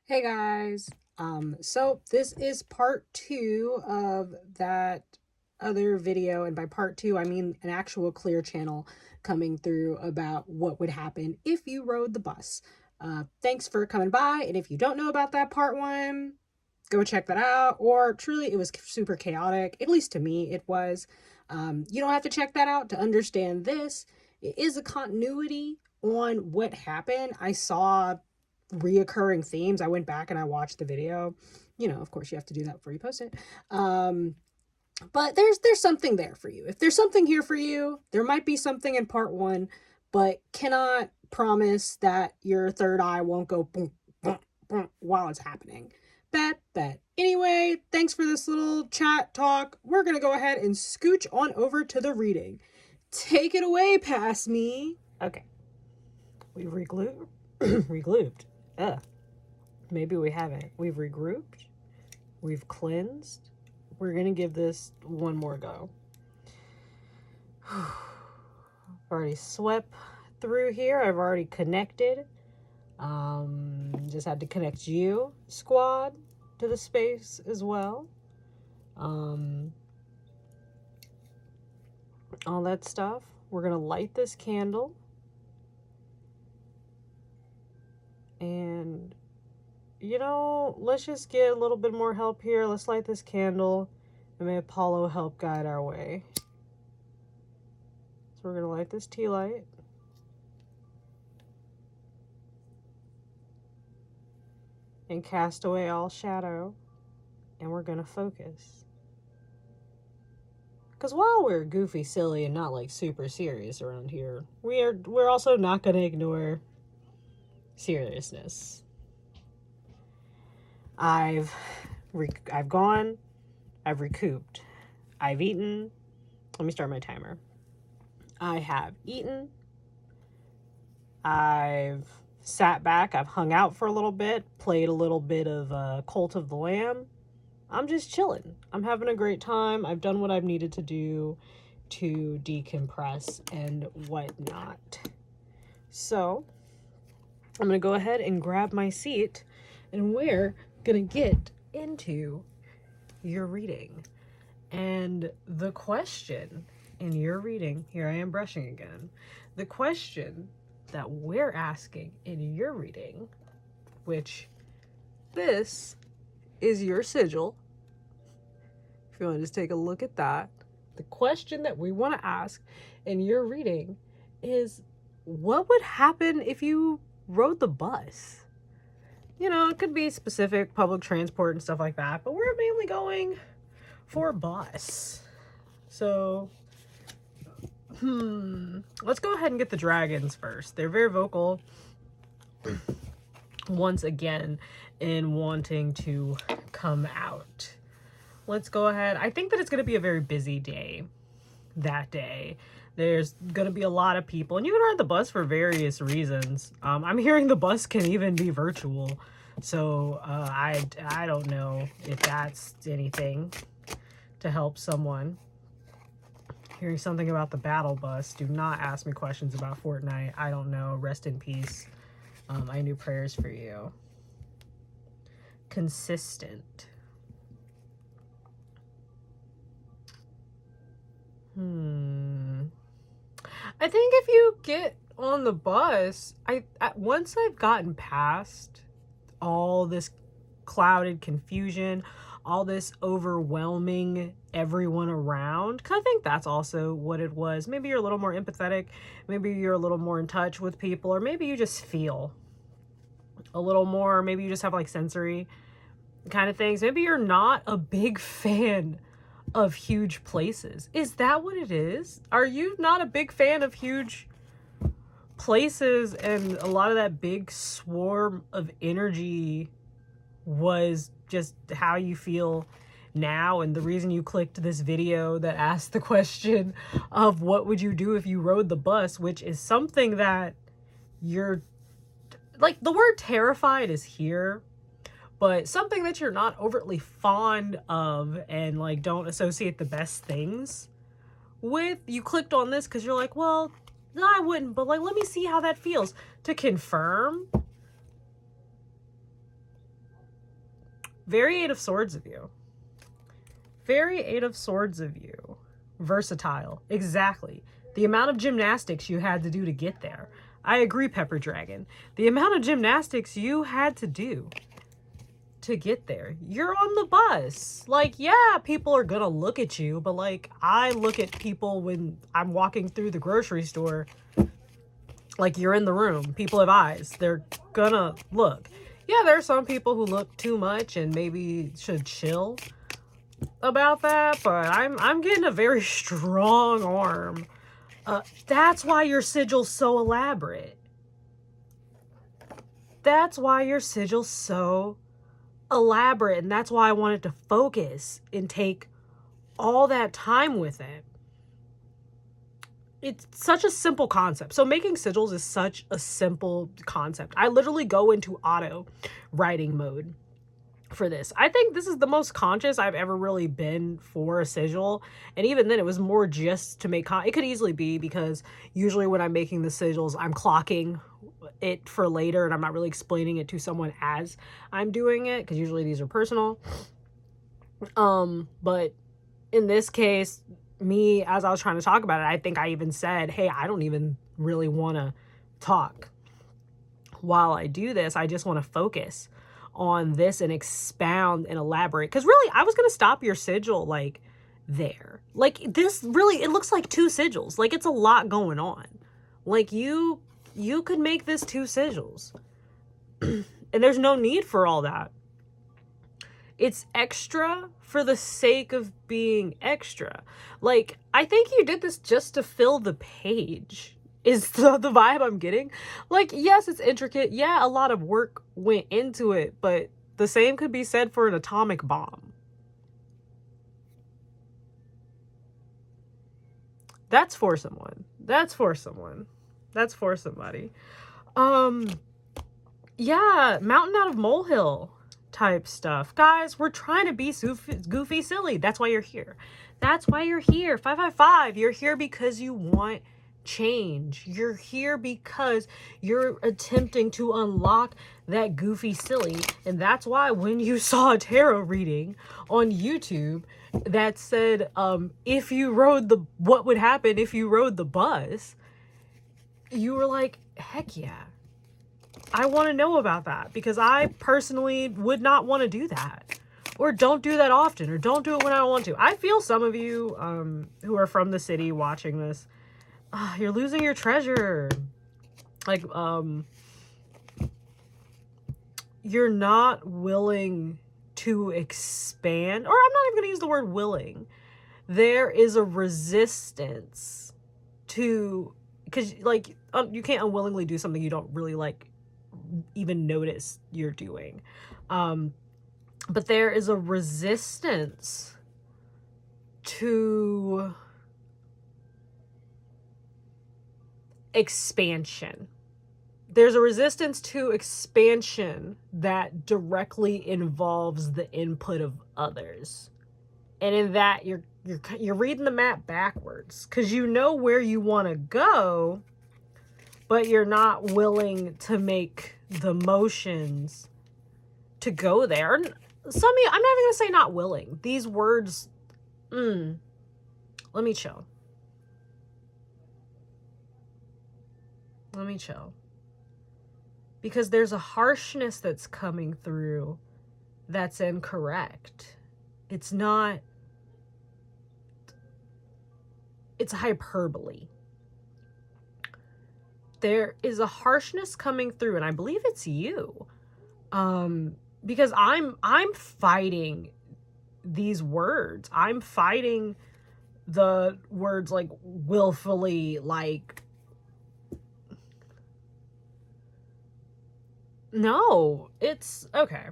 Hey guys, so this is part 2 of that other video, and by part 2 I mean an actual clear channel coming through about what would happen if you rode the bus. Thanks for coming by, and if you don't know about that part 1, go check that out. Or truly, it was super chaotic, at least to me it was. You don't have to check that out to understand this. It is a continuity on what happened. I saw reoccurring themes. I went back and I watched the video. You know, of course you have to do that before you post it. But there's something there for you. If there's something here for you, there might be something in part 1, but cannot promise that your third eye won't go boom, boom, boom while it's happening. Bet. Anyway, thanks for this little chat talk. We're gonna go ahead and scooch on over to the reading. Take it away, past me. Okay. We've regrouped. Maybe we haven't. We've regrouped. We've cleansed. We're going to give this one more go. I've already swept through here. I've already connected. Just had to connect you, squad, to the space as well. All that stuff. We're going to light this candle. And, you know, let's just get a little bit more help here. Let's light this candle, and may Apollo help guide our way. So we're going to light this tea light. And cast away all shadow. And we're going to focus. Because while we're goofy, silly, and not like super serious around here, we're also not going to ignore seriousness. I've gone, I've recouped, I've eaten. Let me start my timer. I have eaten, I've sat back, I've hung out for a little bit, played a little bit of Cult of the Lamb. I'm just chilling. I'm having a great time. I've done what I've needed to do to decompress and whatnot. So I'm going to go ahead and grab my seat, and we're going to get into your reading. And the question in your reading, here I am brushing again, the question that we're asking in your reading, which this is your sigil. If you want to just take a look at that, the question that we want to ask in your reading is, what would happen if you rode the bus? You know, it could be specific public transport and stuff like that, but we're mainly going for a bus. So, let's go ahead and get the dragons first. They're very vocal once again in wanting to come out. Let's go ahead. I think that it's going to be a very busy day that day. There's going to be a lot of people, and you can ride the bus for various reasons. I'm hearing the bus can even be virtual. So I don't know if that's anything to help someone. Hearing something about the battle bus. Do not ask me questions about Fortnite. I don't know. Rest in peace. I knew prayers for you. Consistent. I think if you get on the bus, once I've gotten past all this clouded confusion, all this overwhelming everyone around, because I think that's also what it was. Maybe you're a little more empathetic, maybe you're a little more in touch with people, or maybe you just feel a little more, maybe you just have like sensory kind of things. Maybe you're not a big fan of huge places. Is that what it is? Are you not a big fan of huge places, and a lot of that big swarm of energy was just how you feel now, and the reason you clicked this video that asked the question of what would you do if you rode the bus, which is something that you're like, the word terrified is here, but something that you're not overtly fond of and like don't associate the best things with. You clicked on this because you're like, well, no, I wouldn't, but like, let me see how that feels. To confirm Very Eight of Swords of you. Very Eight of Swords of you. Versatile. Exactly. The amount of gymnastics you had to do to get there. I agree, Pepper Dragon. The amount of gymnastics you had to do to get there. You're on the bus. Like, yeah, people are gonna look at you, but like, I look at people when I'm walking through the grocery store. Like, you're in the room. People have eyes. They're gonna look. Yeah, there are some people who look too much and maybe should chill about that, but I'm getting a very strong arm. That's why your sigil's so elaborate. That's why your sigil's so elaborate, and that's why I wanted to focus and take all that time with it. It's such a simple concept. So making sigils is such a simple concept. I literally go into auto writing mode for this. I think this is the most conscious I've ever really been for a sigil, and even then it was more just to make it could easily be because usually when I'm making the sigils I'm clocking it for later and I'm not really explaining it to someone as I'm doing it, because usually these are personal. But in this case, me, as I was trying to talk about it, I think I even said, hey, I don't even really want to talk while I do this. I just want to focus on this and expound and elaborate, because really I was going to stop your sigil like there. Like, this really, it looks like 2 sigils. Like, it's a lot going on. Like, you could make this 2 sigils and there's no need for all that. It's extra for the sake of being extra. Like, I think you did this just to fill the page, is the vibe I'm getting. Like, yes, it's intricate. Yeah, a lot of work went into it, but the same could be said for an atomic bomb. That's for someone. That's for someone. That's for somebody. Yeah, mountain out of molehill type stuff. Guys, we're trying to be goofy silly. That's why you're here. That's why you're here. 555. You're here because you want change. You're here because you're attempting to unlock that goofy silly. And that's why when you saw a tarot reading on YouTube that said, if you rode the, what would happen if you rode the bus, you were like, heck yeah, I want to know about that, because I personally would not want to do that, or don't do that often, or don't do it when I want to. I feel some of you who are from the city watching this, you're losing your treasure. Like, you're not willing to expand, or I'm not even going to use the word willing. There is a resistance to, because like, you can't unwillingly do something you don't really like even notice you're doing. But there is a resistance to expansion. There's a resistance to expansion that directly involves the input of others. And in that, you're reading the map backwards, because you know where you want to go, but you're not willing to make the motions to go there. Some of you, I'm not even going to say not willing. These words, let me chill. Let me chill. Because there's a harshness that's coming through that's incorrect. It's not, it's hyperbole. There is a harshness coming through, and I believe it's you. Because I'm fighting these words. I'm fighting the words like willfully, like, no, it's okay.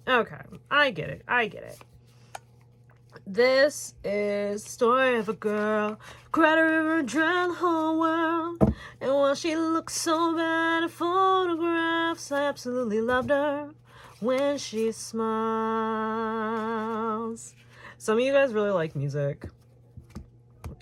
Okay, I get it. I get it. This is the story of a girl who cried a river and drowned the whole world. And while she looked so bad in photographs, I absolutely loved her when she smiles. Some of you guys really like music.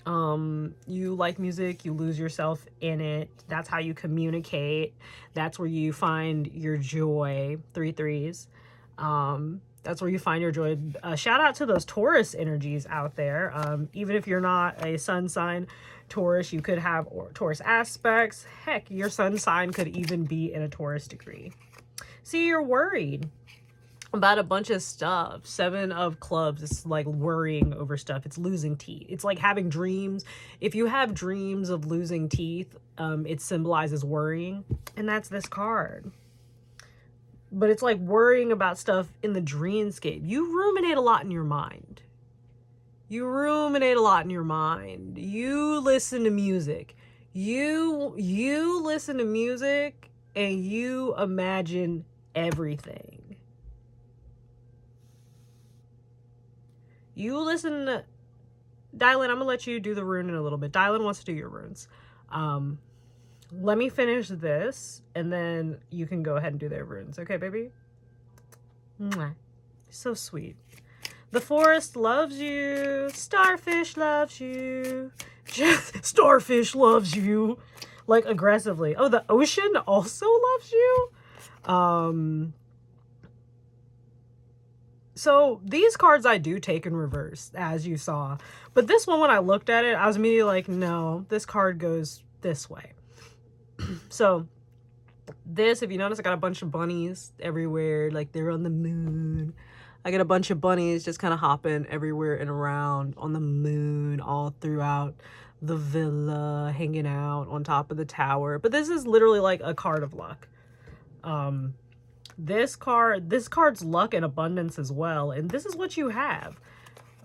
You like music, you lose yourself in it. That's how you communicate. That's where you find your joy. 3 3s. That's where you find your joy. Shout out to those Taurus energies out there. Even if you're not a sun sign Taurus, you could have Taurus aspects. Heck, your sun sign could even be in a Taurus degree. See, you're worried about a bunch of stuff. 7 of clubs, it's like worrying over stuff. It's losing teeth. It's like having dreams. If you have dreams of losing teeth, it symbolizes worrying, and that's this card. But it's like worrying about stuff in the dreamscape. You ruminate a lot in your mind. You ruminate a lot in your mind. You listen to music. You listen to music and you imagine everything. You listen to Dylin, I'm gonna let you do the rune in a little bit. Dylin wants to do your runes. Let me finish this, and then you can go ahead and do their runes. Okay, baby? Mwah. So sweet. The forest loves you. Starfish loves you. Starfish loves you. Like, aggressively. Oh, the ocean also loves you? So, these cards I do take in reverse, as you saw. But this one, when I looked at it, I was immediately like, no, this card goes this way. So this, if you notice, I got a bunch of bunnies everywhere, like they're on the moon. I got a bunch of bunnies just kind of hopping everywhere and around on the moon, all throughout the villa, hanging out on top of the tower. But this is literally like a card of luck. This card's luck and abundance as well, and this is what you have.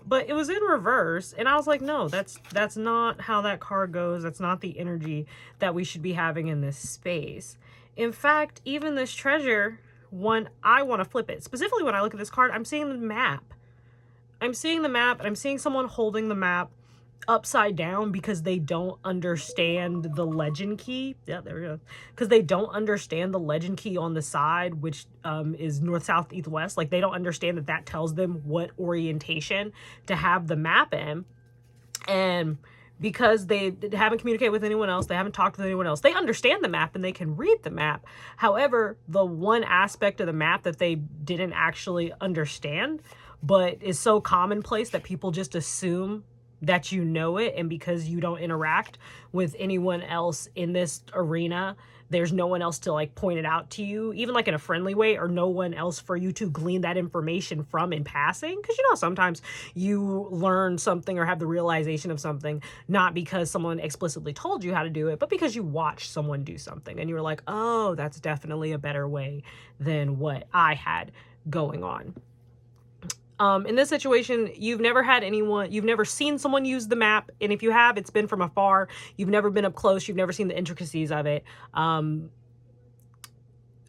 But it was in reverse, and I was like, no, that's not how that card goes. That's not the energy that we should be having in this space. In fact, even this treasure, when I want to flip it, specifically when I look at this card, I'm seeing the map. I'm seeing the map, and I'm seeing someone holding the map upside down because they don't understand the legend key. Yeah, there we go. Because they don't understand the legend key on the side, which is north, south, east, west. Like, they don't understand that that tells them what orientation to have the map in. And because they haven't communicated with anyone else, they haven't talked with anyone else, they understand the map and they can read the map. However, the one aspect of the map that they didn't actually understand, but is so commonplace that people just assume that you know it, and because you don't interact with anyone else in this arena, there's no one else to like point it out to you, even like in a friendly way, or no one else for you to glean that information from in passing. Because, you know, sometimes you learn something or have the realization of something not because someone explicitly told you how to do it, but because you watched someone do something and you were like, oh, that's definitely a better way than what I had going on. In this situation, you've never seen someone use the map. And if you have, it's been from afar. You've never been up close. You've never seen the intricacies of it.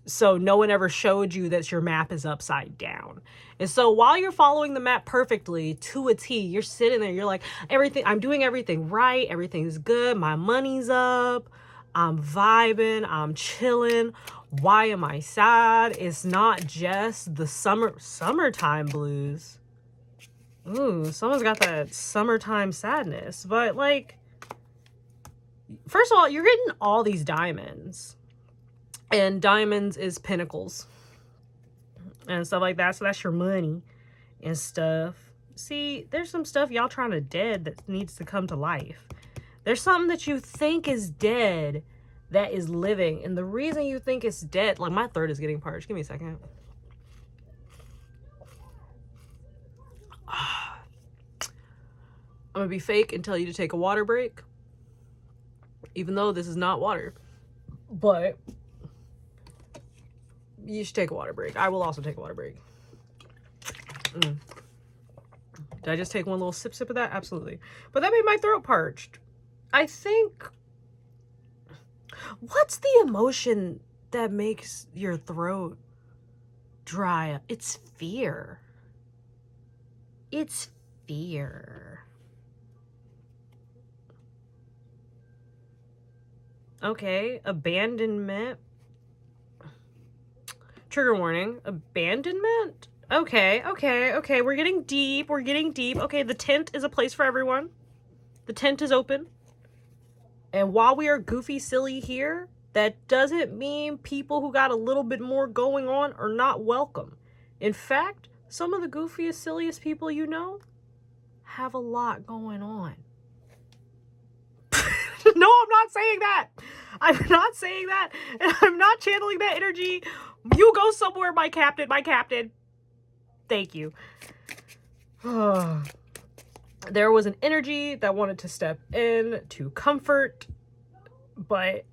So no one ever showed you that your map is upside down. And so while you're following the map perfectly to a T, you're sitting there, you're like, I'm doing everything right. Everything's good. My money's up. I'm vibing. I'm chilling. Why am I sad? It's not just the summertime blues. Ooh, someone's got that summertime sadness. But, like, first of all, you're getting all these diamonds. And diamonds is pinnacles and stuff like that. So that's your money and stuff. See, there's some stuff y'all trying to dead that needs to come to life. There's something that you think is dead that is living. And the reason you think it's dead, like, my throat is getting parched. Give me a second. I'm gonna be fake and tell you to take a water break. Even though this is not water. But you should take a water break. I will also take a water break. Did I just take one little sip of that? Absolutely. But that made my throat parched. I think... What's the emotion that makes your throat dry up? It's fear. It's fear. Okay, abandonment. Trigger warning. Abandonment? Okay. We're getting deep. Okay, the tent is a place for everyone. The tent is open. And while we are goofy silly here, that doesn't mean people who got a little bit more going on are not welcome. In fact, some of the goofiest, silliest people you know have a lot going on. No, I'm not saying that. I'm not saying that. And I'm not channeling that energy. You go somewhere, my captain, my captain. Thank you. There was an energy that wanted to step in to comfort, but,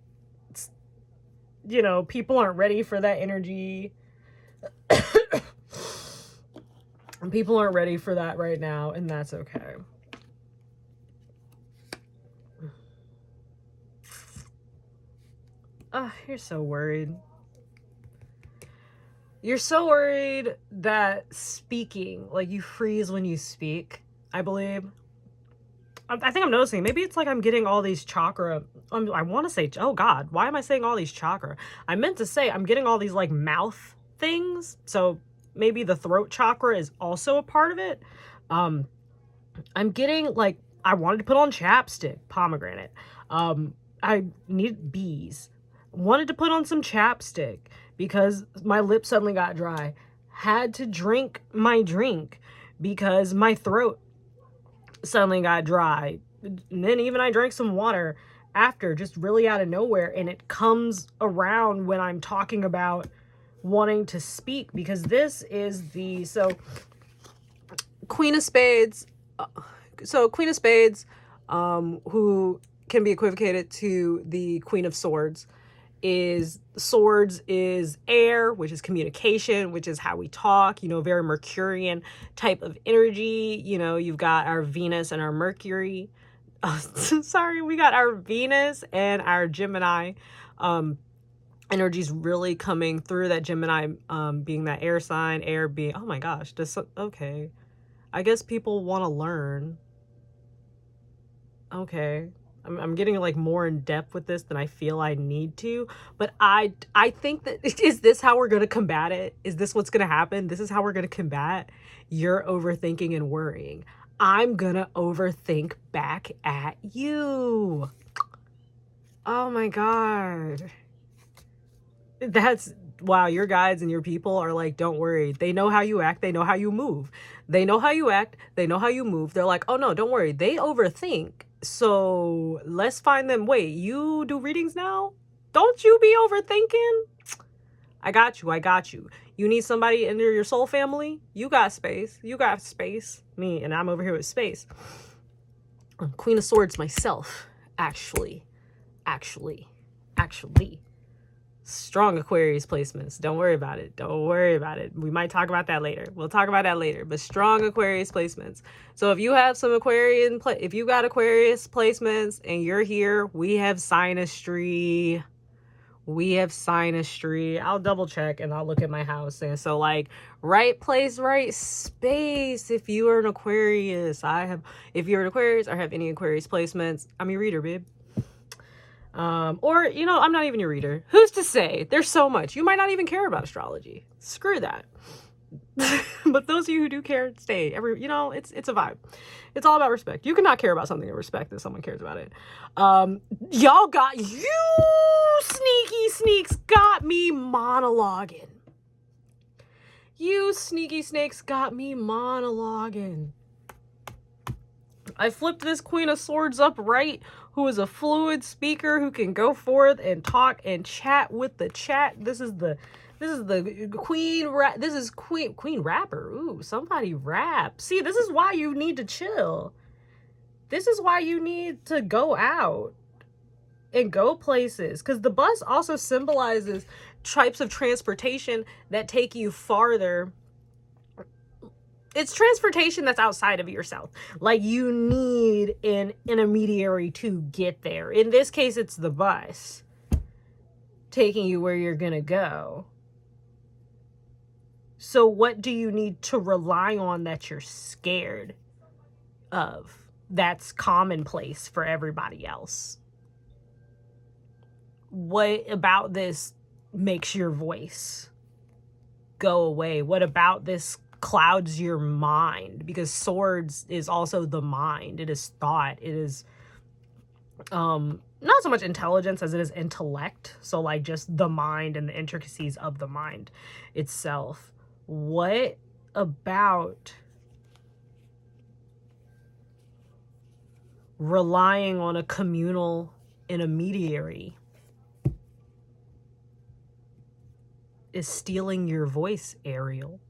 you know, people aren't ready for that energy. People aren't ready for that right now, and that's okay. You're so worried. You're so worried that speaking, like you freeze when you speak, I believe. I think I'm noticing, maybe it's like I'm getting all these chakra, I want to say, oh God, why am I saying all these chakra? I meant to say I'm getting all these like mouth things, so maybe the throat chakra is also a part of it. I'm getting like, I wanted to put on chapstick, pomegranate. I need bees. Wanted to put on some chapstick because my lips suddenly got dry. Had to drink my drink because my throat suddenly got dry. And then even I drank some water after, just really out of nowhere. And it comes around when I'm talking about wanting to speak, because this is the, Queen of Spades. So Queen of Spades, who can be equivocated to the Queen of Swords, is air, which is communication, which is how we talk, you know, very Mercurian type of energy. You know, you've got our Venus and our Mercury. Sorry, we got our Venus and our Gemini energies really coming through. That Gemini being that air sign, air being, oh my gosh, okay. I guess people want to learn. Okay. I'm getting like more in depth with this than I feel I need to, but I think that, is this how we're going to combat it? Is this what's going to happen? This is how we're going to combat your overthinking and worrying. I'm going to overthink back at you. Oh my God. That's, wow, your guides and your people are like, don't worry. They know how you act. They know how you move. They know how you act. They know how you move. They're like, oh no, don't worry. They overthink. So let's find them. Wait, you do readings now? Don't you be overthinking? I got you. I got you. You need somebody in your soul family? You got space. You got space. Me, and I'm over here with space. Queen of Swords myself, actually. Strong Aquarius placements. Don't worry about it. Don't worry about it. We might talk about that later. We'll talk about that later. But strong Aquarius placements. So if you have some Aquarian, if you got Aquarius placements and you're here, we have synastry. We have synastry. I'll double check and I'll look at my house. And so like, right place, right space. If you are an Aquarius, if you're an Aquarius or have any Aquarius placements, I'm your reader, babe. Or, you know, I'm not even your reader. Who's to say? There's so much. You might not even care about astrology. Screw that. But those of you who do care, stay. You know, it's a vibe. It's all about respect. You cannot care about something and respect that someone cares about it. Y'all got, you sneaky sneaks got me monologuing. You sneaky snakes got me monologuing. I flipped this Queen of Swords up right, who is a fluid speaker who can go forth and talk and chat with the chat. This is the queen. This is queen rapper. Ooh, somebody rap. See, this is why you need to chill. This is why you need to go out and go places, because the bus also symbolizes types of transportation that take you farther. It's transportation that's outside of yourself. Like, you need an intermediary to get there. In this case, it's the bus taking you where you're gonna go. So what do you need to rely on that you're scared of? That's commonplace for everybody else. What about this makes your voice go away? What about this clouds your mind? Because swords is also the mind. It is thought. It is not so much intelligence as it is intellect. So like just the mind and the intricacies of the mind itself. What about relying on a communal intermediary is stealing your voice, Ariel?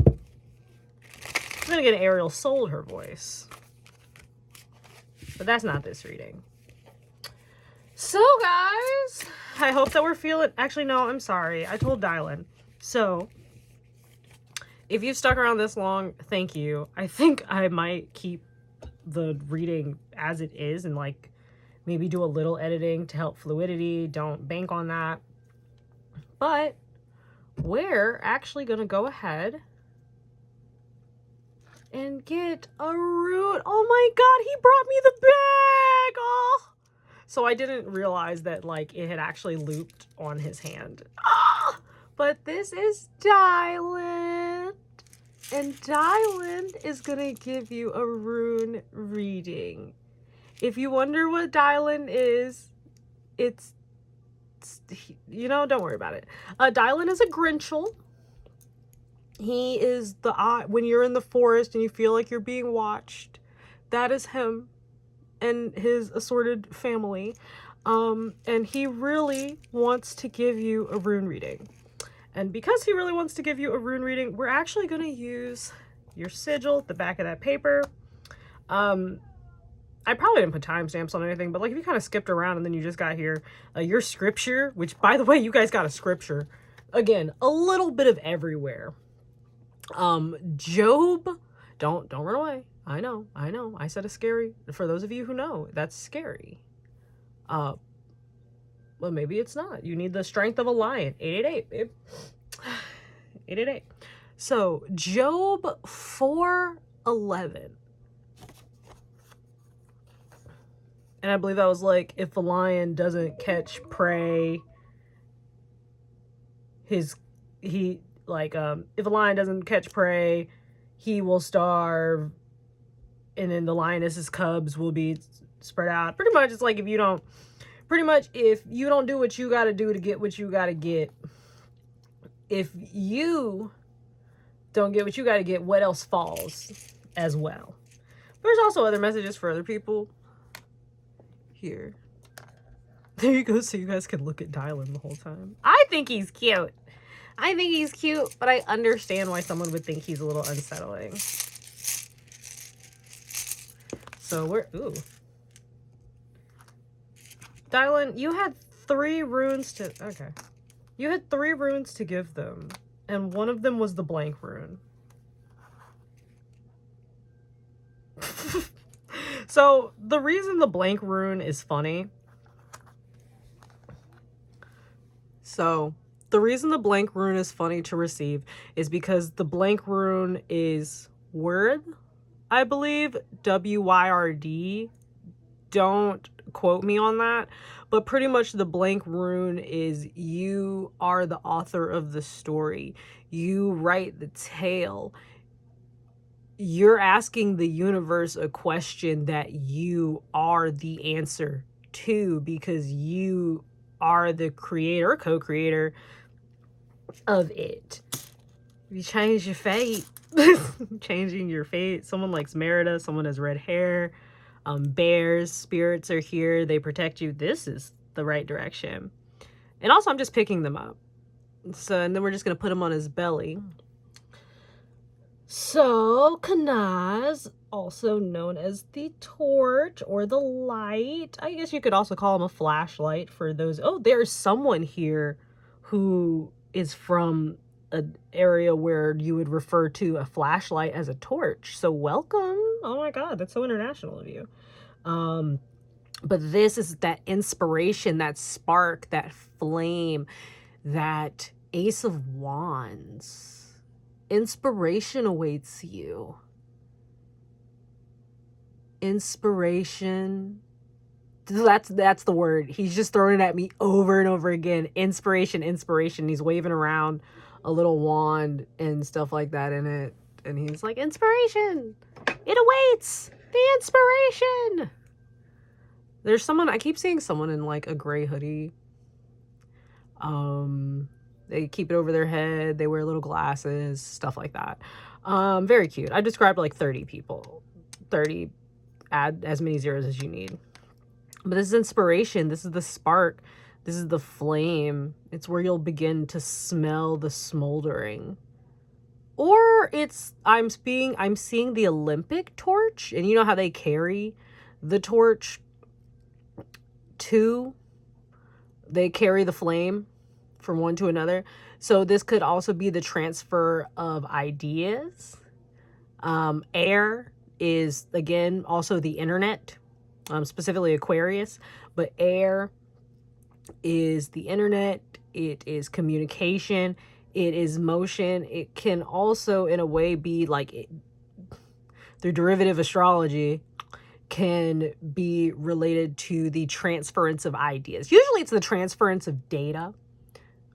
I'm gonna get Ariel sold her voice, but that's not this reading. So guys, I hope that we're feeling, actually no, I'm sorry, I told Dylin. So if you've stuck around this long, thank you. I think I might keep the reading as it is and like maybe do a little editing to help fluidity. Don't bank on that. But we're actually gonna go ahead and get a root. Oh my god, he brought me the bag! Oh! So I didn't realize that like it had actually looped on his hand. Oh! But this is Dylin. And Dylin is gonna give you a rune reading. If you wonder what Dylin is, it's you know, don't worry about it. Dylin is a Grinchel. He is the eye when you're in the forest and you feel like you're being watched. That is him and his assorted family. And he really wants to give you a rune reading. And because he really wants to give you a rune reading, we're actually going to use your sigil at the back of that paper. I probably didn't put timestamps on anything, but like if you kind of skipped around and then you just got here, your scripture, which by the way, you guys got a scripture. Again, a little bit of everywhere. Job, don't run away. I know. I said it's scary. For those of you who know, that's scary. Well, maybe it's not. You need the strength of a lion. 888, babe. 888. So, Job 4:11. And I believe that was like, if a lion doesn't catch prey, if a lion doesn't catch prey, he will starve, and then the lioness's cubs will be spread out. Pretty much, it's like if you don't do what you gotta do to get what you gotta get, if you don't get what you gotta get, what else falls as well? There's also other messages for other people. Here. There you go, so you guys can look at Dylin the whole time. I think he's cute. But I understand why someone would think he's a little unsettling. So ooh. Dylin, you had 3 runes to, okay. You had 3 runes to give them, and one of them was the blank rune. So, the reason the blank rune is funny, to receive is because the blank rune is word, I believe, W-Y-R-D. Don't quote me on that, but pretty much the blank rune is you are the author of the story. You write the tale. You're asking the universe a question that you are the answer to, because you are the creator, co-creator of it. You change your fate. Changing your fate. Someone likes Merida. Someone has red hair. Bears, spirits are here. They protect you. This is the right direction. And also, I'm just picking them up. So, and then we're just going to put him on his belly. So, Kanaz, also known as the torch or the light. I guess you could also call him a flashlight for those. Oh, there's someone here who is from an area where you would refer to a flashlight as a torch. So welcome. Oh my God, that's so international of you. But this is that inspiration, that spark, that flame, that Ace of Wands. Inspiration awaits you. Inspiration. That's the word. He's just throwing it at me over and over again. Inspiration. He's waving around a little wand and stuff like that in it. And he's like, inspiration. It awaits. The inspiration. There's someone, I keep seeing someone in like a gray hoodie. They keep it over their head. They wear little glasses, stuff like that. Very cute. I described like 30 people. 30, add as many zeros as you need. But this is inspiration. This is the spark. This is the flame. It's where you'll begin to smell the smoldering. Or I'm seeing the Olympic torch, and you know how they carry the torch too? They carry the flame from one to another. So this could also be the transfer of ideas. Air is, again, also the internet, specifically Aquarius, but air is the internet. It is communication. It is motion. It can also, in a way, be like, through derivative astrology, can be related to the transference of ideas. Usually it's the transference of data,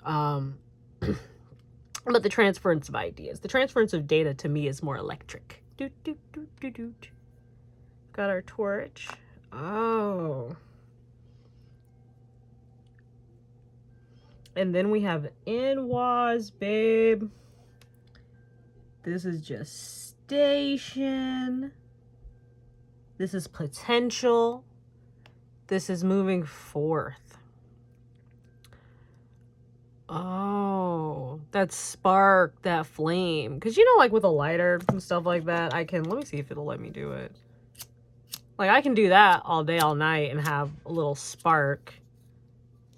but the transference of ideas. The transference of data to me is more electric. Doot, doot, doot, doot, doot. Got our torch. Oh. And then we have in-was, babe. This is gestation. This is potential. This is moving forth. Oh, that spark, that flame. Because, you know, like with a lighter and stuff like that, let me see if it'll let me do it. Like, I can do that all day, all night and have a little spark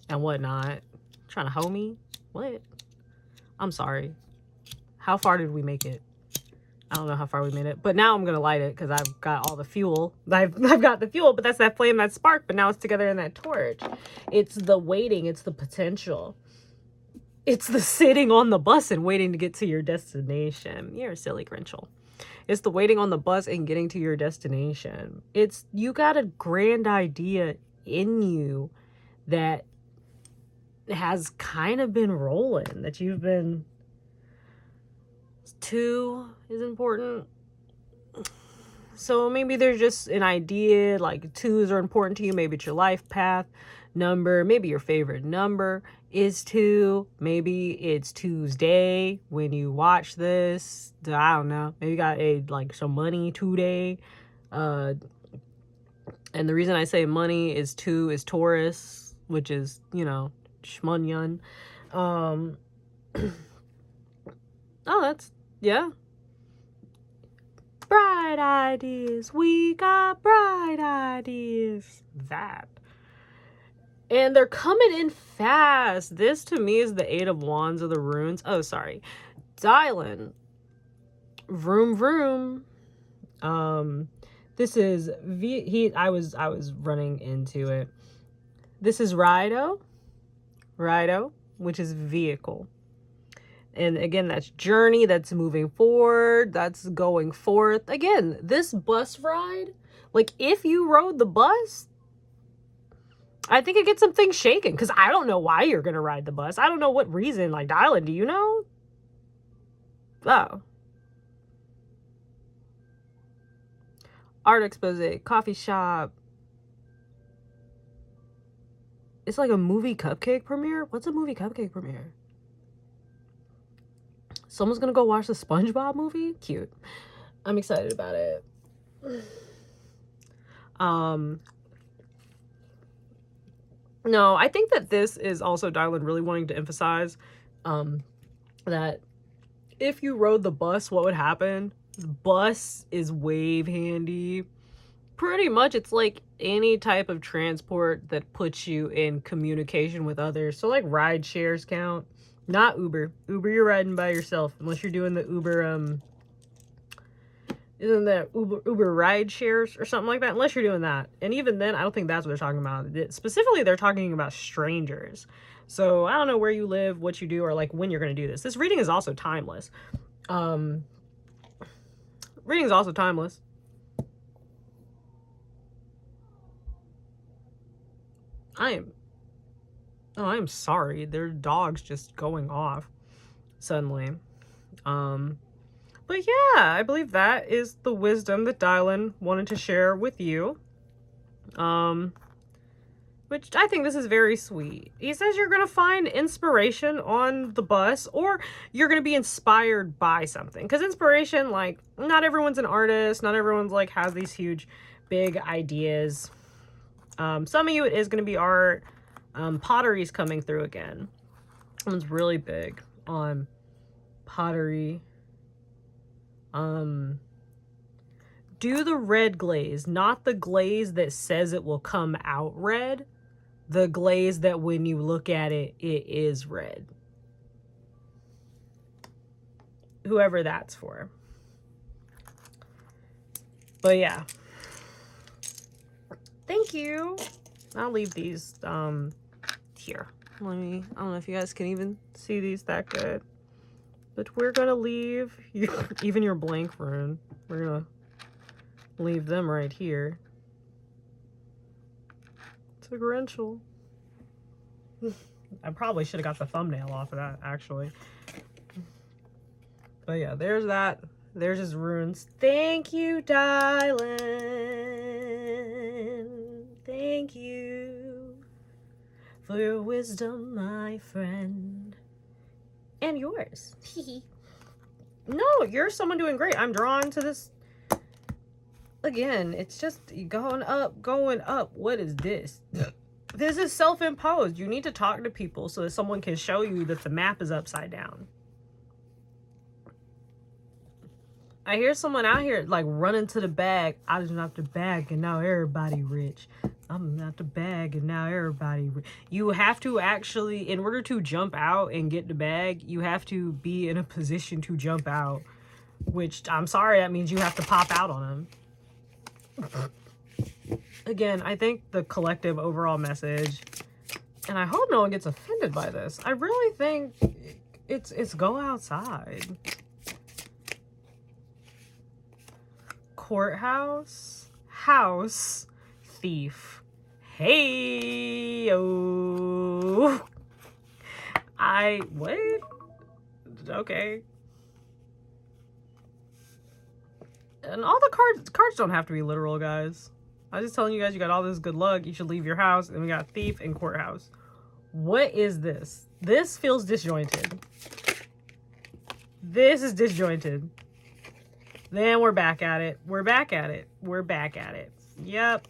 and whatnot. Trying to hoe me? What? I'm sorry. How far did we make it? I don't know how far we made it, but now I'm gonna light it because I've got all the fuel. I've got the fuel, but that's that flame, that spark, but now it's together in that torch. It's the waiting, it's the potential. It's the sitting on the bus and waiting to get to your destination. You're a silly Grinchel. It's the waiting on the bus and getting to your destination. It's, you got a grand idea in you that has kind of been rolling, that you've been... 2 is important. So maybe there's just an idea, like 2s are important to you. Maybe it's your life path number. Maybe your favorite number is 2. Maybe it's Tuesday when you watch this. I don't know. Maybe you got some money today. And the reason I say money is 2 is Taurus, which is, you know, shmunyan. Oh, that's... yeah. Bright ideas. We got bright ideas. That. And they're coming in fast. This to me is the 8 of Wands of the runes. Oh, sorry. Dylin. Vroom vroom. This is I was running into it. This is Rido, which is vehicle. And again, that's journey, that's moving forward, that's going forth. Again, this bus ride, like if you rode the bus, I think it gets some things shaken, because I don't know why you're going to ride the bus. I don't know what reason. Like, Dylin, do you know? Oh. Art expose, coffee shop. It's like a movie cupcake premiere? What's a movie cupcake premiere? Someone's gonna go watch the SpongeBob movie? Cute. I'm excited about it. No, I think that this is also Dylin really wanting to emphasize that if you rode the bus, what would happen? The bus is wave handy. Pretty much it's like any type of transport that puts you in communication with others. So like ride shares count. Not Uber. Uber, you're riding by yourself. Unless you're doing the Uber, isn't that Uber ride shares or something like that? Unless you're doing that. And even then, I don't think that's what they're talking about. Specifically, they're talking about strangers. So I don't know where you live, what you do, or like when you're going to do this. This reading is also timeless. Reading is also timeless. I am sorry. There are dogs just going off suddenly. But yeah, I believe that is the wisdom that Dylin wanted to share with you. which I think this is very sweet. He says you're going to find inspiration on the bus, or you're going to be inspired by something. Because inspiration, like, not everyone's an artist. Not everyone's, like, has these huge, big ideas. Some of you, it is going to be art. Pottery's coming through again. Someone's really big on pottery. Do the red glaze, not the glaze that says it will come out red. The glaze that when you look at it, it is red. Whoever that's for. But yeah. Thank you. I'll leave these here. I don't know if you guys can even see these that good. But we're gonna leave even your blank rune. We're gonna leave them right here. Torrential. I probably should have got the thumbnail off of that, actually. But yeah, there's that. There's his runes. Thank you, Dylin. Thank you for your wisdom, my friend. And yours. No, you're someone doing great. I'm drawn to this. Again, it's just going up, going up. What is this? This is self-imposed. You need to talk to people so that someone can show you that the map is upside down. I hear someone out here like running to the bag. I just not the bag and now everybody rich. I'm not the bag and now everybody rich. You have to actually, in order to jump out and get the bag, you have to be in a position to jump out. Which, I'm sorry, that means you have to pop out on them. Again, I think the collective overall message, and I hope no one gets offended by this, I really think it's go outside. Courthouse, house, thief. Hey, oh. What? Okay. And all the cards don't have to be literal, guys. I'm just telling you guys, you got all this good luck. You should leave your house. And we got thief and courthouse. What is this? This feels disjointed. This is disjointed. Then we're back at it. We're back at it. We're back at it. Yep.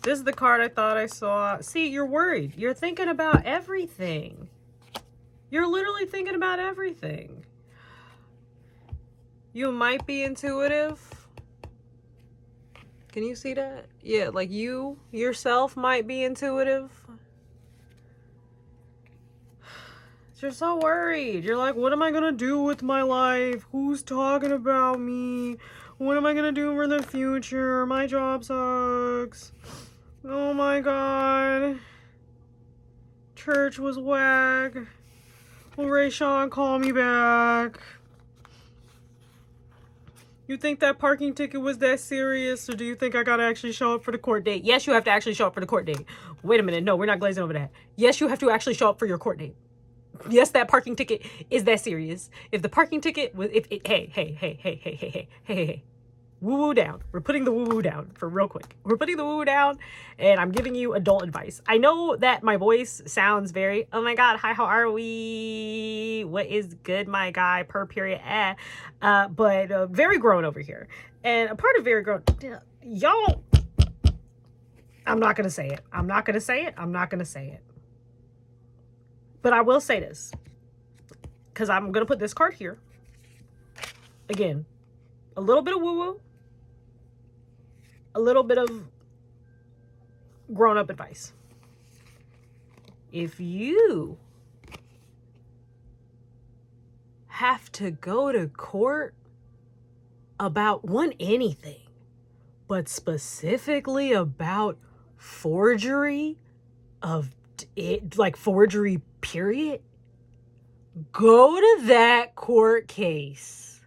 This is the card I thought I saw. See, you're worried. You're thinking about everything. You're literally thinking about everything. You might be intuitive. Can you see that? Yeah, like you yourself might be intuitive. You're so worried. You're like, what am I gonna do with my life? Who's talking about me? What am I gonna do for the future? My job sucks. Oh my god. Church was whack. Will Rayshawn call me back? You think that parking ticket was that serious, or do you think I gotta actually show up for the court date? Yes, you have to actually show up for the court date. Wait a minute. No, we're not glazing over that. Yes, you have to actually show up for your court date. Yes, that parking ticket is that serious. If the parking ticket was, hey, woo-woo down. We're putting the woo-woo down for real quick. We're putting the woo-woo down, and I'm giving you adult advice. I know that my voice sounds very, oh my god, hi, how are we? What is good, my guy, per period, but very grown over here. And a part of very grown, y'all, I'm not going to say it. I'm not going to say it. I'm not going to say it. But I will say this, because I'm going to put this card here. Again, a little bit of woo-woo, a little bit of grown-up advice. If you have to go to court about anything, but specifically about forgery of it, like forgery period, go to that court case.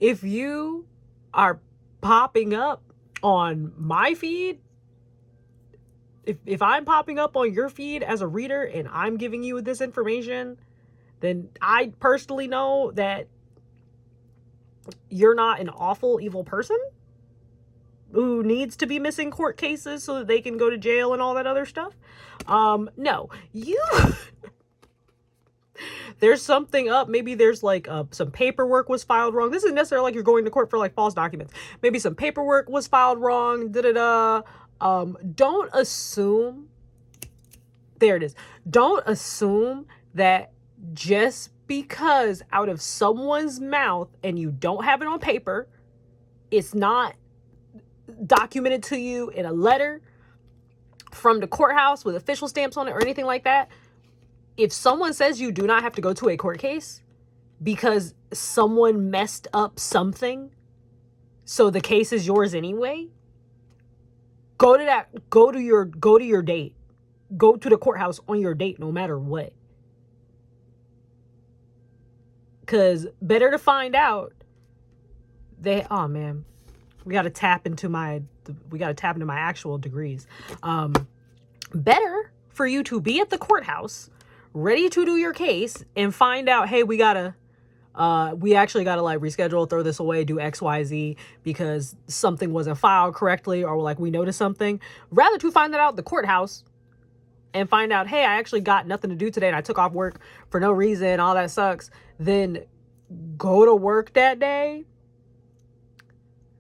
If you are popping up on my feed, if I'm popping up on your feed as a reader and I'm giving you this information, then I personally know that you're not an awful, evil person. who needs to be missing court cases so that they can go to jail and all that other stuff. No, you there's something up. Maybe there's like some paperwork was filed wrong. This isn't necessarily like you're going to court for like false documents. Maybe some paperwork was filed wrong. Don't assume. There it is. Don't assume that just because out of someone's mouth and you don't have it on paper, it's not documented to you in a letter from the courthouse with official stamps on it or anything like that. If someone says you do not have to go to a court case because someone messed up something, so the case is yours anyway, go to your date. Go to the courthouse on your date no matter what. Cause better to find out oh man, we gotta tap into my actual degrees. Better for you to be at the courthouse ready to do your case and find out, hey, we actually gotta like reschedule, throw this away, do XYZ because something wasn't filed correctly, or like we noticed something, rather to find that out at the courthouse and find out, hey, I actually got nothing to do today and I took off work for no reason, all that sucks. Then go to work that day,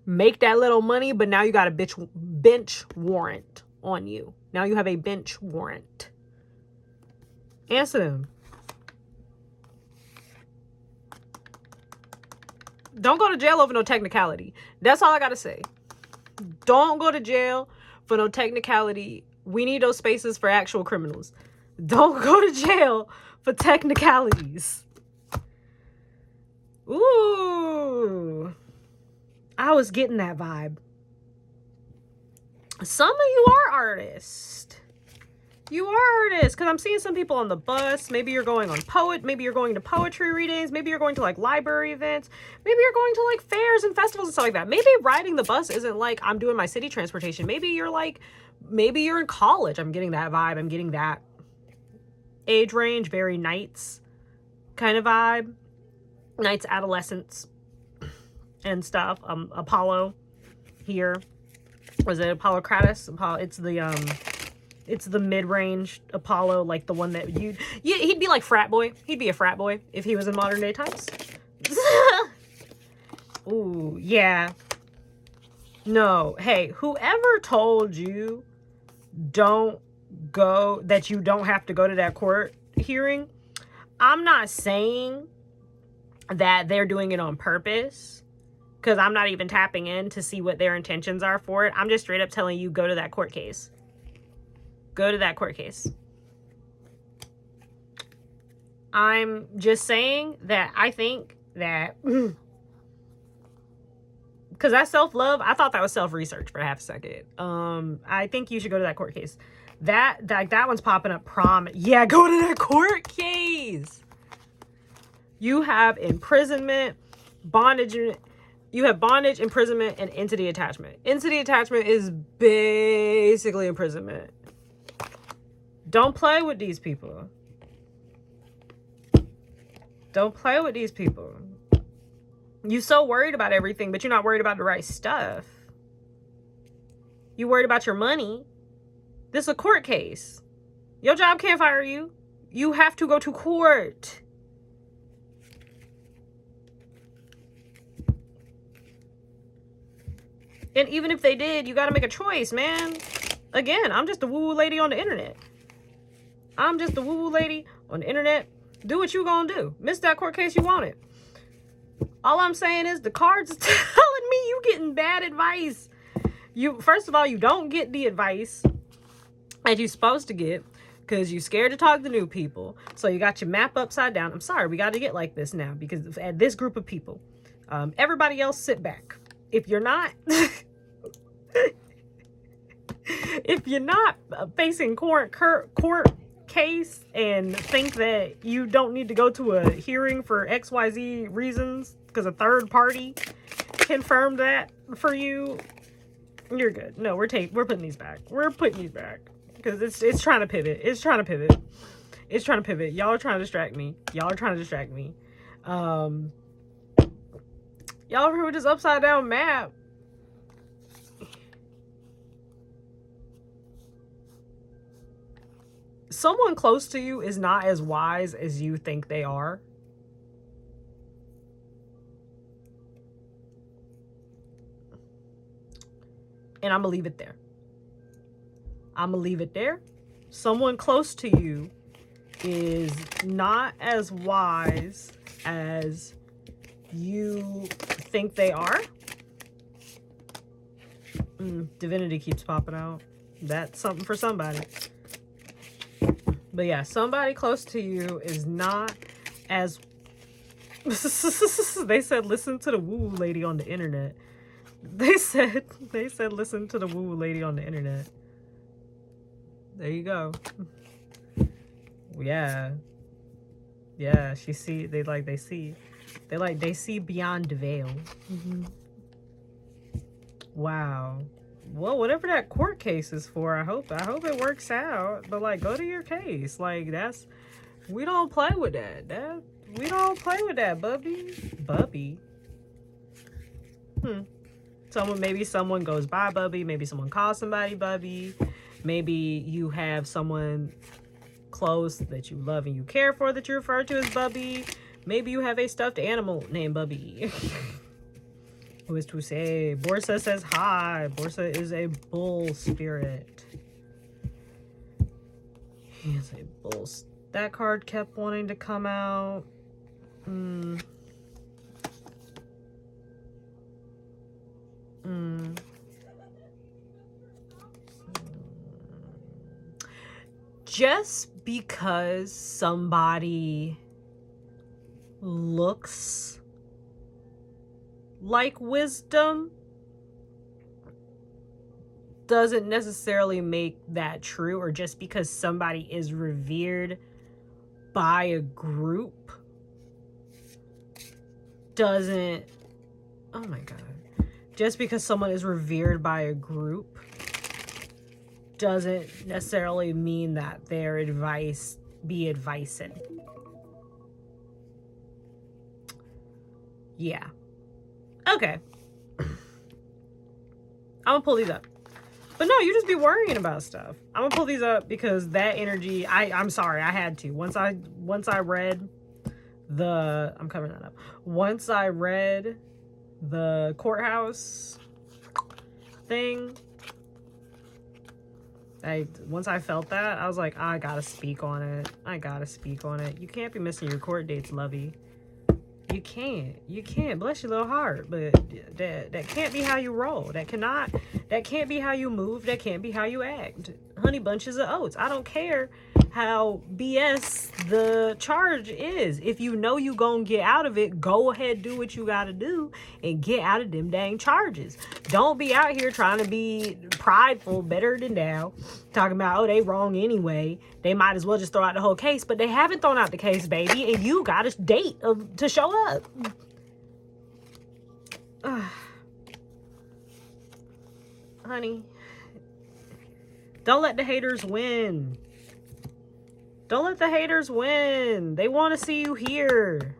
make that little money, but now you got a bench warrant on you. Now you have a bench warrant. Answer them. Don't go to jail over no technicality. That's all I gotta say. Don't go to jail for no technicality. We need those spaces for actual criminals. Don't go to jail for technicalities. Ooh. I was getting that vibe. Some of you are artists. You are artists, because I'm seeing some people on the bus. Maybe you're going on maybe you're going to poetry readings. Maybe you're going to like library events. Maybe you're going to like fairs and festivals and stuff like that. Maybe riding the bus isn't like I'm doing my city transportation. Maybe you're in college. I'm getting that vibe. I'm getting that age range, very Knights kind of vibe. Knights, adolescents and stuff. Apollo here. Was it Apollo Kratos? It's the mid-range Apollo, like the one that he'd be like frat boy. He'd be a frat boy if he was in modern day times. Ooh, yeah. No, hey, whoever told you that you don't have to go to that court hearing, I'm not saying that they're doing it on purpose, because I'm not even tapping in to see what their intentions are for it. I'm just straight up telling you, go to that court case. Go to that court case. I'm just saying that I think that because that self-love, I thought that was self-research for half a second. I think you should go to that court case. That one's popping up. Yeah, go to that court case. You have imprisonment, bondage. You have bondage, imprisonment, and entity attachment. Entity attachment is basically imprisonment. Don't play with these people. Don't play with these people. You so worried about everything, but you're not worried about the right stuff. You worried about your money. This is a court case. Your job can't fire you. You have to go to court. And even if they did, you got to make a choice, man. Again, I'm just a woo-woo lady on the internet. I'm just a woo-woo lady on the internet. Do what you gonna do. Miss that court case, you want it. All I'm saying is the cards is telling me you getting bad advice. First of all, you don't get the advice that you're supposed to get because you're scared to talk to new people. So you got your map upside down. I'm sorry, we got to get like this now because at this group of people, everybody else sit back. If you're not... if you're not facing court case and think that you don't need to go to a hearing for XYZ reasons because a third party confirmed that for you, you're good. No, we're putting these back. We're putting these back because it's trying to pivot. It's trying to pivot. It's trying to pivot. Y'all are trying to distract me. Y'all are trying to distract me. Y'all ever heard this upside down map? someone close to you is not as wise as you think they are. And I'm gonna leave it there. I'm gonna leave it there. Someone close to you is not as wise as you think they are. Divinity keeps popping out. That's something for somebody. But yeah, somebody close to you is not as... They said listen to the woo lady on the internet. They said listen to the woo lady on the internet. There you go. Yeah. Yeah, they see beyond the veil. Wow. Well, whatever that court case is for, I hope it works out. But like, go to your case. Like, we don't play with that. We don't play with that, Bubby. Maybe someone goes by Bubby. Maybe someone calls somebody Bubby. Maybe you have someone close that you love and you care for that you refer to as Bubby. Maybe you have a stuffed animal named Bubby. Who is to say? Borsa says hi. Borsa is a bull spirit. He is a bull. That card kept wanting to come out. Just because somebody looks like wisdom doesn't necessarily make that true, or just because somebody is revered by a group doesn't... Oh my God. Just because someone is revered by a group doesn't necessarily mean that their advice be advising. Yeah. Okay. I'm gonna pull these up. But no, you just be worrying about stuff. I'm gonna pull these up because that energy, I'm sorry, I had to. Once I read the... I'm covering that up. Once I read the courthouse thing, once I felt that, I was like, I gotta speak on it. You can't be missing your court dates, lovey. You can't. Bless your little heart. But that can't be how you roll. That can't be how you move. That can't be how you act. Honey bunches of oats. I don't care how BS the charge is. If you know you gonna get out of it, go ahead, do what you gotta do and get out of them dang charges. Don't be out here trying to be prideful, better than thou, talking about, oh, they wrong anyway. They might as well just throw out the whole case, but they haven't thrown out the case, baby, and you got a date to show up. Honey, don't let the haters win. Don't let the haters win. They want to see you here.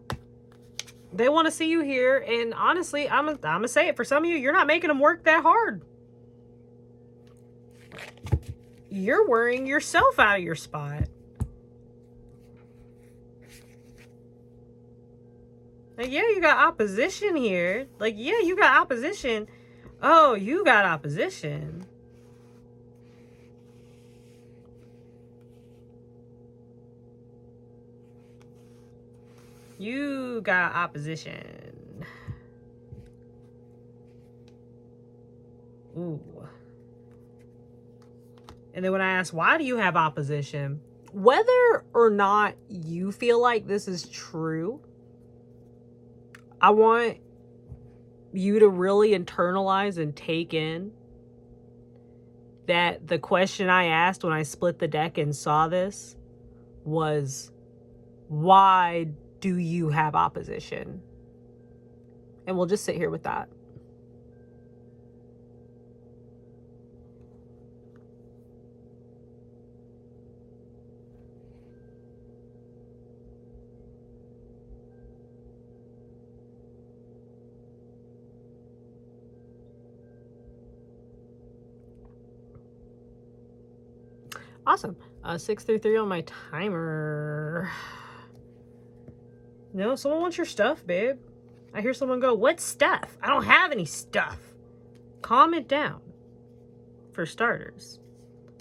And honestly, I'm gonna say it, for some of you, you're not making them work that hard. You're worrying yourself out of your spot. Like, yeah, you got opposition here. Like, yeah, you got opposition. Oh, you got opposition. You got opposition. Ooh. And then when I ask, why do you have opposition? Whether or not you feel like this is true, I want you to really internalize and take in that the question I asked when I split the deck and saw this was, why do you have opposition? And we'll just sit here with that. Awesome. 633 on my timer. No, someone wants your stuff, babe. I hear someone go, what stuff? I don't have any stuff. Calm it down. For starters.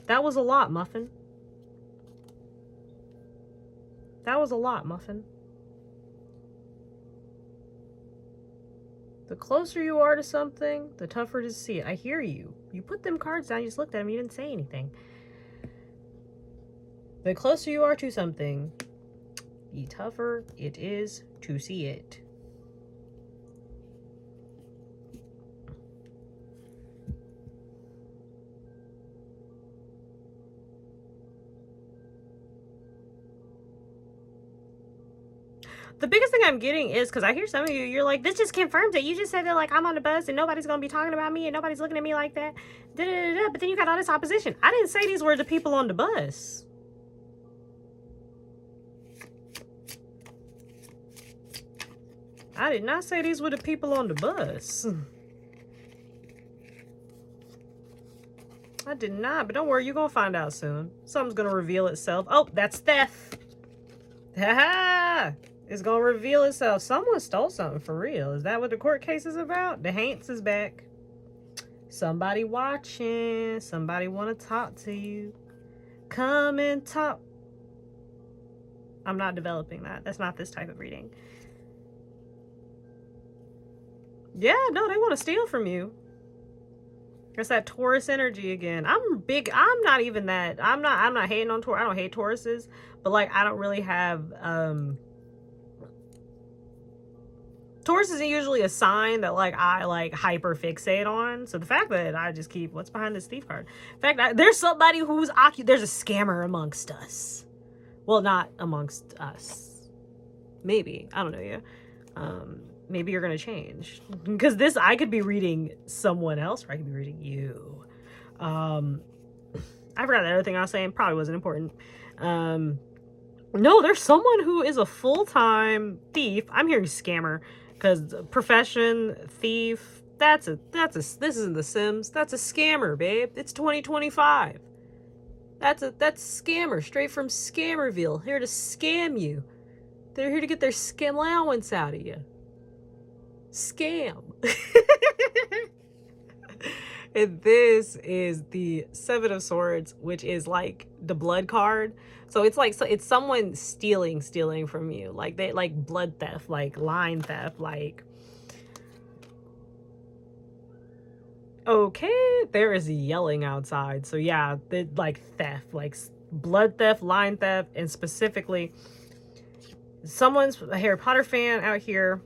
That was a lot, Muffin. That was a lot, Muffin. The closer you are to something, the tougher it is to see it. I hear you. You put them cards down, you just looked at them, you didn't say anything. The closer you are to something, the tougher it is to see it. The biggest thing I'm getting is, because I hear some of you, you're like, this just confirms it. You just said that, like, I'm on the bus and nobody's going to be talking about me and nobody's looking at me like that. Da-da-da-da. But then you got all this opposition. I didn't say these were the people on the bus. I did not say these were the people on the bus. I did not, but don't worry, you're going to find out soon. Something's going to reveal itself. Oh, that's theft. Ha-ha! It's going to reveal itself. Someone stole something for real. Is that what the court case is about? The Haints is back. Somebody watching. Somebody want to talk to you. Come and talk. I'm not developing that. That's not this type of reading. Yeah, no, they want to steal from you. It's that Taurus energy again. I'm not even that. I'm not hating on Taurus. I don't hate Tauruses, but like I don't really have Taurus isn't usually a sign that like I like hyper fixate on. So the fact that I just keep what's behind this thief card. In fact, there's somebody who's there's a scammer amongst us. Well, not amongst us. Maybe. I don't know yet. Maybe you're gonna change, because this I could be reading someone else, or I could be reading you. I forgot the other thing I was saying. Probably wasn't important. No, there's someone who is a full-time thief. I'm hearing scammer, because profession thief. This isn't The Sims. That's a scammer, babe. It's 2025. That's scammer straight from Scammerville, here to scam you. They're here to get their scam allowance out of you. Scam. And this is the Seven of Swords, which is like the blood card. So it's like, so it's someone stealing from you. Like they like blood theft, like line theft, like. Okay, there is yelling outside. So yeah, like theft, like blood theft, line theft, and specifically someone's a Harry Potter fan out here,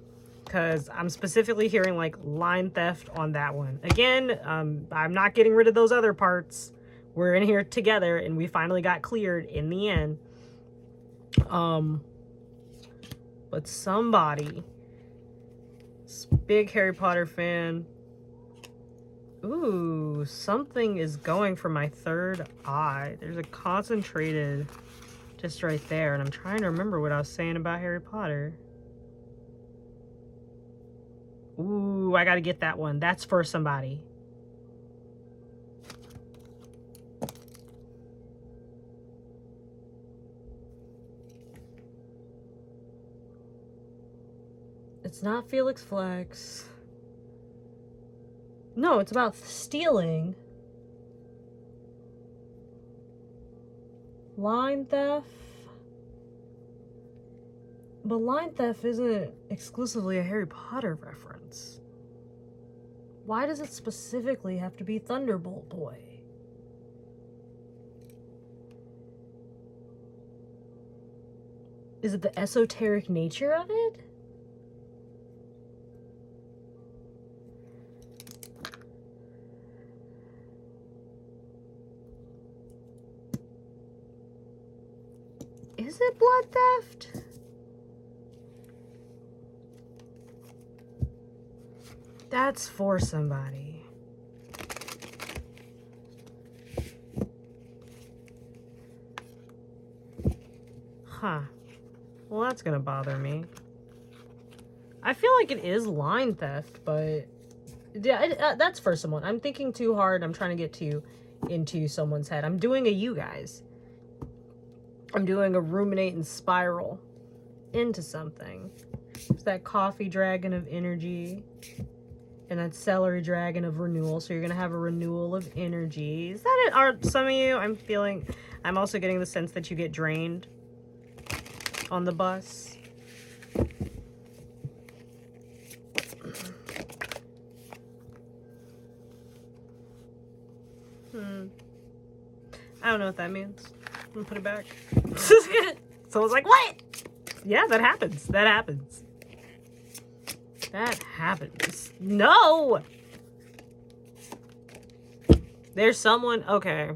because I'm specifically hearing like line theft on that one. Again, I'm not getting rid of those other parts. We're in here together and we finally got cleared in the end. But somebody, big Harry Potter fan. Ooh, something is going for my third eye. There's a concentrated just right there. And I'm trying to remember what I was saying about Harry Potter. Ooh, I gotta get that one. That's for somebody. It's not Felix Flex. No, it's about stealing. Line theft. But line theft isn't exclusively a Harry Potter reference. Why does it specifically have to be Thunderbolt Boy? Is it the esoteric nature of it? Is it blood theft? That's for somebody. Huh. Well, that's gonna bother me. I feel like it is line theft, but yeah, that's for someone. I'm thinking too hard. I'm trying to get into someone's head. I'm doing a you guys. I'm doing a ruminate and spiral into something. It's that coffee dragon of energy and that celery dragon of renewal. So you're going to have a renewal of energy. Is that it? Are some of you, I'm also getting the sense that you get drained on the bus. I don't know what that means. I'm gonna put it back. Someone's like, what? Yeah, that happens. That happens. That happens. No! There's someone... Okay.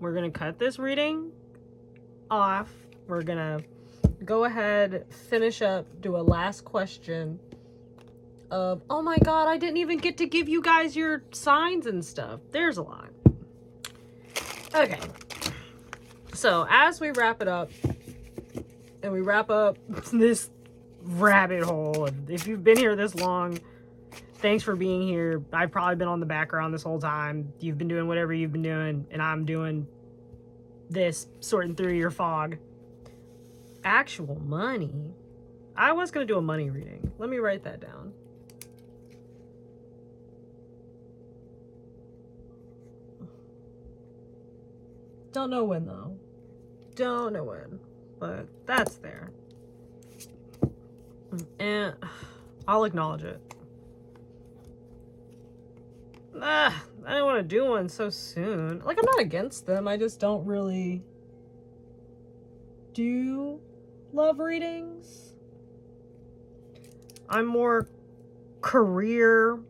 We're gonna cut this reading off. We're gonna go ahead, finish up, do a last question of, oh my god, I didn't even get to give you guys your signs and stuff. There's a lot. Okay. So, as we wrap it up, and we wrap up this rabbit hole, and if you've been here this long, thanks for being here. I've probably been on the background this whole time. You've been doing whatever you've been doing, and I'm doing this, sorting through your fog. Actual money. I was going to do a money reading. Let me write that down. Don't know when, though. Don't know when. But that's there. And I'll acknowledge it. I didn't want to do one so soon. Like, I'm not against them. I just don't really do love readings. I'm more career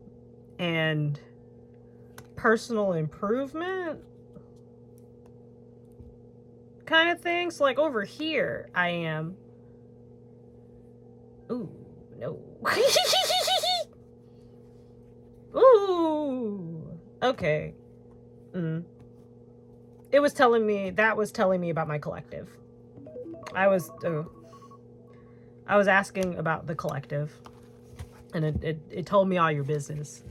and personal improvement kind of thing. So like over here I am. Ooh, no. Ooh, okay. It was telling me, that was telling me about my collective. I was asking about the collective, and it told me all your business.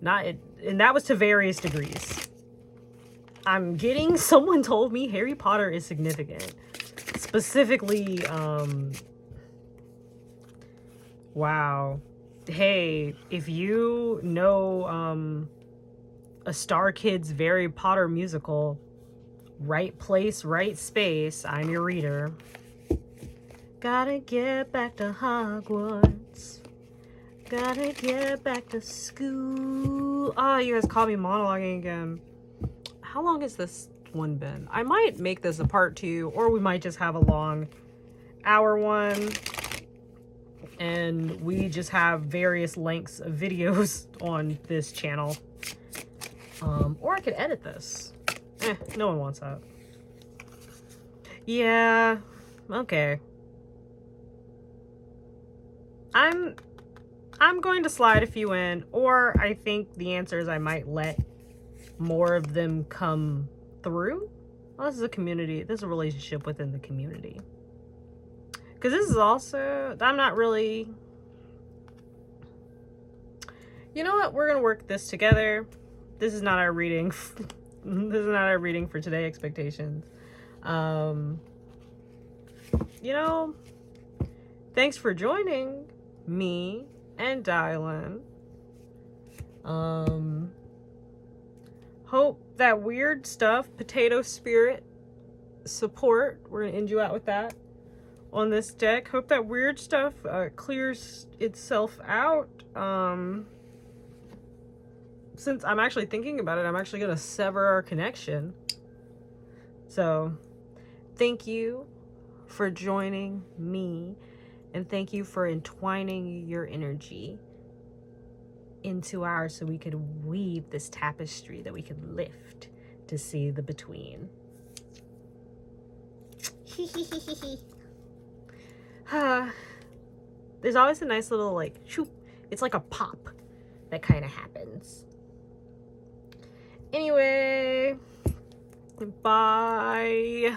And that was to various degrees. I'm getting, someone told me Harry Potter is significant. Specifically, wow. Hey, if you know a Star Kids Harry Potter musical, right place, right space, I'm your reader. Gotta get back to Hogwarts. Gotta get back to school. Oh, you guys caught me monologuing again. How long has this one been? I might make this a part 2, or we might just have a long hour one. And we just have various lengths of videos on this channel. Or I could edit this. No one wants that. Yeah, okay. I'm going to slide a few in, or I think the answer is I might let more of them come through. Well, this is a community. This is a relationship within the community. Because this is also, I'm not really, you know what? We're going to work this together. This is not our reading. This is not our reading for today, expectations. You know, thanks for joining me and Dylin. Hope that weird stuff, potato spirit support, we're going to end you out with that on this deck. Hope that weird stuff clears itself out. Since I'm actually thinking about it, I'm actually going to sever our connection. So, thank you for joining me, and thank you for entwining your energy into ours so we could weave this tapestry that we could lift to see the between. There's always a nice little like shoop. It's like a pop that kind of happens. Anyway, bye.